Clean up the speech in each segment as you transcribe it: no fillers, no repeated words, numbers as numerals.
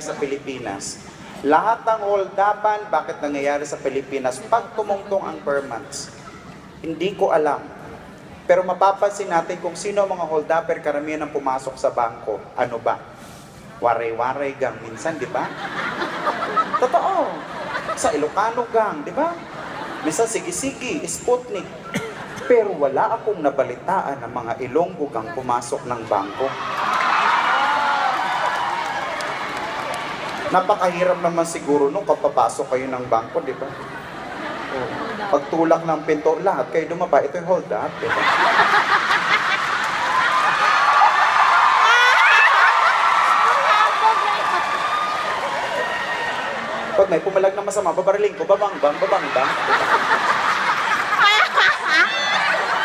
sa Pilipinas. Lahat ng hold-upan, bakit nangyayari sa Pilipinas pag tumungtong ang per months? Hindi ko alam. Pero mapapansin natin kung sino ang mga hold-upper, karamihan ang pumasok sa bangko. Ano ba? Waray-waray gang minsan, di ba? Totoo. Sa Ilocano gang, di ba? Minsan sige-sige, Sputnik. Pero wala akong nabalitaan ng mga Ilonggo gang pumasok ng bangko. Napakahirap naman siguro nung kapapasok kayo ng bangko, di ba? Oh. Pagtulak ng pinto, lahat kayo dumaba. Ito yung hold up, di ba? Pag may pumalag na masama, babariling ko, babang-bang, babang-bang.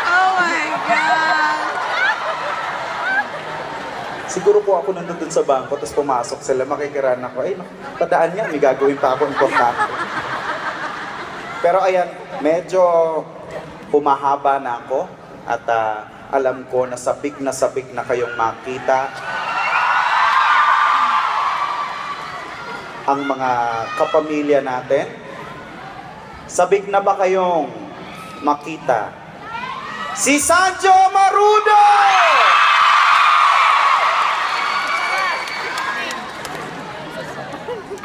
Oh my God! Siguro po ako nandun dun sa bangko, tapos pumasok sila, makikiran ako, ay, padaan yan, may gagawin pa ako importante. Pero ayan, medyo humahaba na ako, at alam ko na sabik na kayong makita ang mga kapamilya natin. Sabik na ba kayong makita si Sanjo Marudo?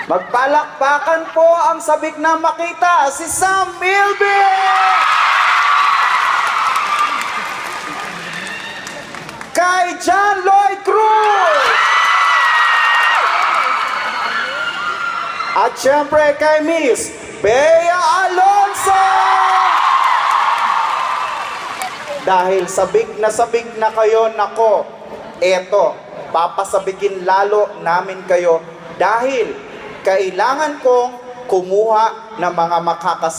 Magpalakpakan po ang sabik na makita si Sam Milby! Kay John Lloyd Cruz! At syempre kay Miss Bea Alonso! Dahil sabik na kayo, nako, eto, papasabikin lalo namin kayo dahil kailangan kong kumuha ng mga makakasama.